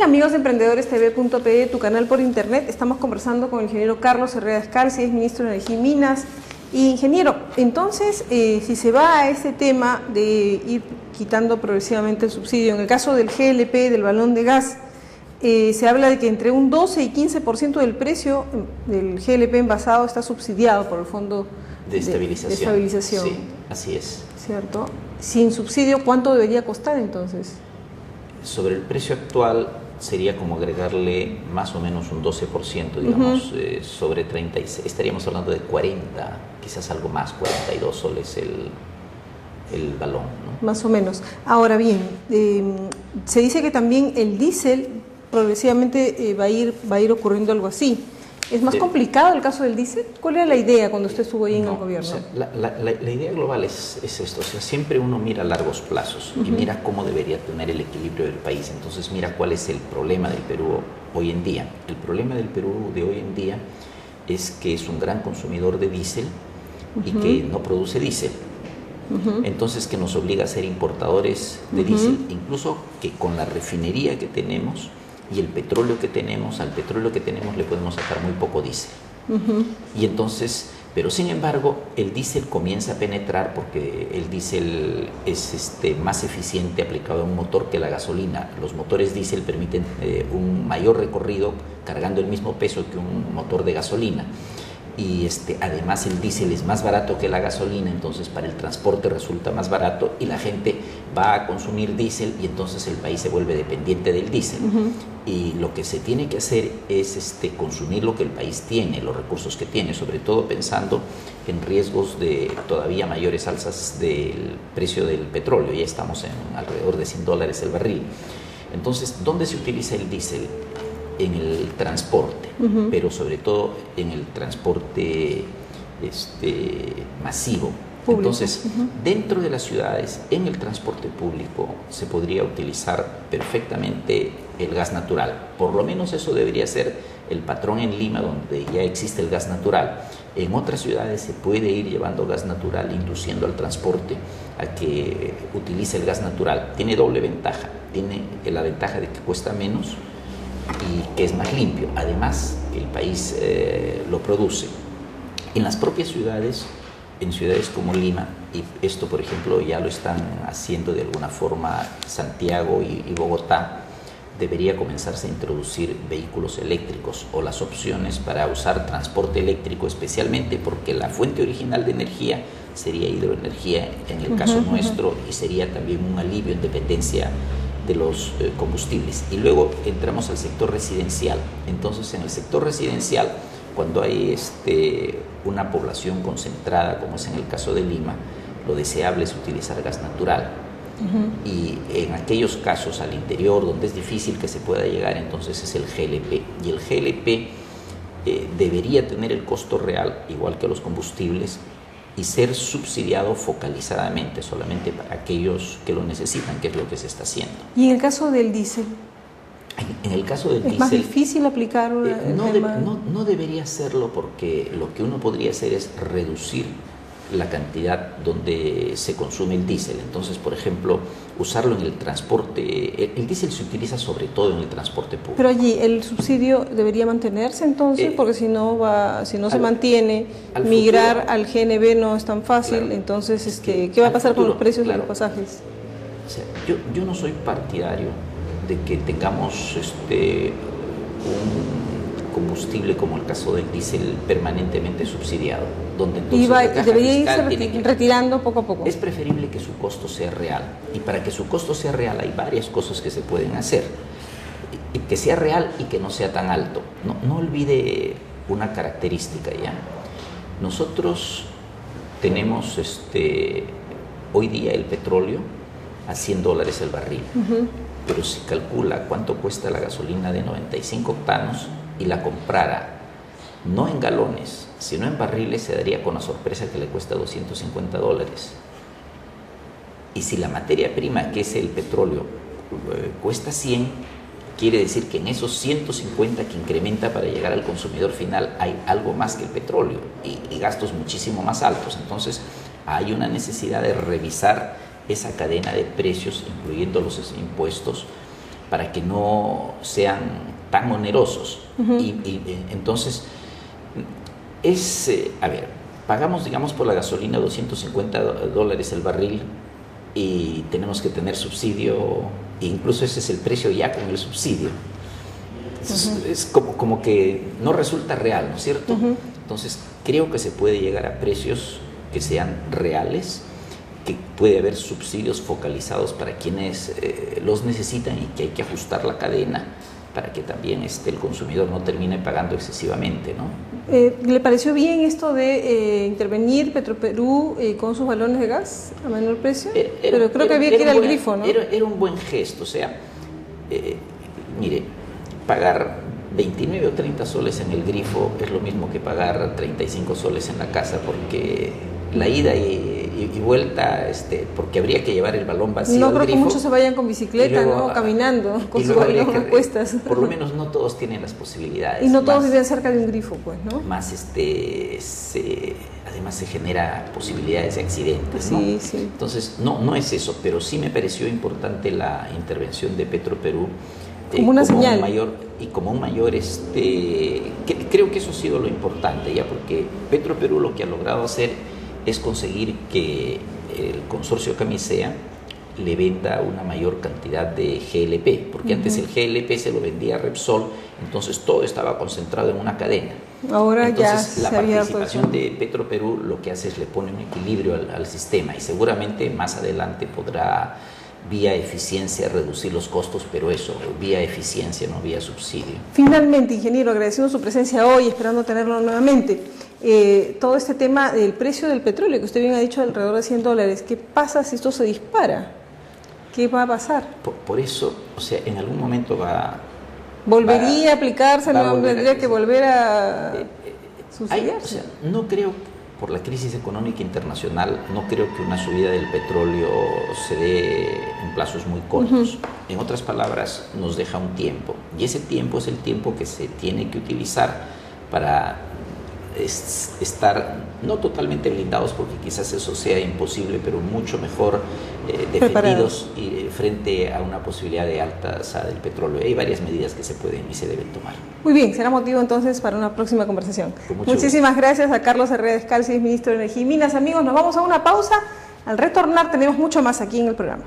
amigos de emprendedorestv.pe, tu canal por internet. Estamos conversando con el ingeniero Carlos Herrera Escalzi, es ministro de Energía y Minas. Y ingeniero, entonces, si se va a este tema de ir quitando progresivamente el subsidio, en el caso del GLP, del balón de gas, se habla de que entre un 12 y 15% del precio del GLP envasado está subsidiado por el Fondo de Estabilización. Sí, así es. ¿Cierto? Sin subsidio, ¿cuánto debería costar entonces? Sobre el precio actual sería como agregarle más o menos un 12%, digamos, sobre 36, estaríamos hablando de 40, quizás algo más, 42 soles el balón, ¿no? Más o menos. Ahora bien, se dice que también el diésel progresivamente va a ir ocurriendo algo así. ¿Es más complicado el caso del diésel? ¿Cuál era la idea cuando usted estuvo ahí en el gobierno? O sea, la idea global es esto, o sea, siempre uno mira a largos plazos y mira cómo debería tener el equilibrio del país. Entonces mira cuál es el problema del Perú hoy en día. El problema del Perú de hoy en día es que es un gran consumidor de diésel y que no produce diésel. Entonces que nos obliga a ser importadores de diésel, incluso que con la refinería que tenemos y el petróleo que tenemos, al petróleo que tenemos le podemos sacar muy poco diésel. Y entonces, pero sin embargo, el diésel comienza a penetrar porque el diésel es más eficiente aplicado a un motor que la gasolina. Los motores diésel permiten un mayor recorrido cargando el mismo peso que un motor de gasolina. Y además el diésel es más barato que la gasolina, entonces para el transporte resulta más barato y la gente va a consumir diésel y entonces el país se vuelve dependiente del diésel. Y lo que se tiene que hacer es consumir lo que el país tiene, los recursos que tiene, sobre todo pensando en riesgos de todavía mayores alzas del precio del petróleo. Ya estamos en alrededor de $100 el barril. Entonces, ¿dónde se utiliza el diésel? En el transporte, pero sobre todo en el transporte masivo. Público. Entonces, dentro de las ciudades, en el transporte público, se podría utilizar perfectamente el gas natural. Por lo menos eso debería ser el patrón en Lima, donde ya existe el gas natural. En otras ciudades se puede ir llevando gas natural, induciendo al transporte a que utilice el gas natural. Tiene doble ventaja. Tiene la ventaja de que cuesta menos y que es más limpio, además que el país lo produce. En las propias ciudades, en ciudades como Lima, y esto por ejemplo ya lo están haciendo de alguna forma Santiago y Bogotá, debería comenzarse a introducir vehículos eléctricos o las opciones para usar transporte eléctrico, especialmente porque la fuente original de energía sería hidroenergía en el caso nuestro, y sería también un alivio en dependencia de los combustibles. Y luego entramos al sector residencial. Entonces, en el sector residencial, cuando hay una población concentrada, como es en el caso de Lima, lo deseable es utilizar gas natural. Y en aquellos casos al interior, donde es difícil que se pueda llegar, entonces es el GLP. Y el GLP debería tener el costo real, igual que los combustibles, y ser subsidiado focalizadamente, solamente para aquellos que lo necesitan, que es lo que se está haciendo. ¿Y en el caso del diésel? En el caso del diésel... ¿Es más difícil aplicar no debería serlo, porque lo que uno podría hacer es reducir la cantidad donde se consume el diésel. Entonces, por ejemplo, usarlo en el transporte. El diésel se utiliza sobre todo en el transporte público. Pero allí el subsidio debería mantenerse entonces, porque si no se mantiene, migrar futuro, al GNB no es tan fácil. Claro, entonces, ¿qué va a pasar futuro, con los precios de los pasajes? O sea, yo no soy partidario de que tengamos un combustible como el caso del diésel permanentemente subsidiado, donde entonces debería irse retirando poco a poco. Es preferible que su costo sea real, y para que su costo sea real hay varias cosas que se pueden hacer, y que sea real y que no sea tan alto. No olvide una característica ya. Nosotros tenemos hoy día el petróleo a $100 el barril, pero si calcula cuánto cuesta la gasolina de 95 octanos y la comprara no en galones, sino en barriles, se daría con la sorpresa que le cuesta $250. Y si la materia prima, que es el petróleo, cuesta 100, quiere decir que en esos 150 que incrementa para llegar al consumidor final hay algo más que el petróleo y gastos muchísimo más altos. Entonces hay una necesidad de revisar esa cadena de precios, incluyendo los impuestos, para que no sean tan onerosos. Entonces, a ver, pagamos, digamos, por la gasolina $250 el barril y tenemos que tener subsidio, e incluso ese es el precio ya con el subsidio. Es como que no resulta real, ¿no es cierto? Entonces, creo que se puede llegar a precios que sean reales, que puede haber subsidios focalizados para quienes los necesitan y que hay que ajustar la cadena para que también el consumidor no termine pagando excesivamente, ¿no? ¿Le pareció bien esto de intervenir Petroperú con sus balones de gas a menor precio? Pero creo que había que ir al grifo, ¿no? Era un buen gesto, o sea, mire, pagar 29 o 30 soles en el grifo es lo mismo que pagar 35 soles en la casa, porque la ida y vuelta, porque habría que llevar el balón vacío no al creo grifo, que muchos se vayan con bicicleta, luego, ¿no? Caminando con su habría balón a cuestas. por lo menos no todos tienen las posibilidades. Y no todos viven cerca de un grifo, pues, ¿no? Más además se genera posibilidades de accidentes, ¿no? Sí, sí. Entonces, no es eso, pero sí me pareció importante la intervención de Petroperú. Como una señal. Como un mayor, creo que eso ha sido lo importante, ya, porque Petroperú lo que ha logrado hacer es conseguir que el consorcio Camisea le venda una mayor cantidad de GLP, porque antes el GLP se lo vendía a Repsol, entonces todo estaba concentrado en una cadena. Ahora entonces, ya la se había participación de Petroperú lo que hace es le pone un equilibrio al sistema, y seguramente más adelante podrá, vía eficiencia, reducir los costos, pero eso, vía eficiencia, no vía subsidio. Finalmente, ingeniero, agradeciendo su presencia hoy, esperando tenerlo nuevamente, todo este tema del precio del petróleo, que usted bien ha dicho, alrededor de $100, ¿qué pasa si esto se dispara? ¿Qué va a pasar? Por eso, o sea, en algún momento ¿Volvería a aplicarse? ¿No tendría que volver a subsidiarse? O sea, no creo, por la crisis económica internacional, no creo que una subida del petróleo se dé en plazos muy cortos. En otras palabras, nos deja un tiempo, y ese tiempo es el tiempo que se tiene que utilizar para estar no totalmente blindados, porque quizás eso sea imposible, pero mucho mejor defendidos y frente a una posibilidad de alta tasa del petróleo. Hay varias medidas que se pueden y se deben tomar. Muy bien, será motivo entonces para una próxima conversación. Muchísimas gracias a Carlos Herrera Escalzi, ministro de Energía y Minas. Amigos, nos vamos a una pausa. Al retornar tenemos mucho más aquí en el programa.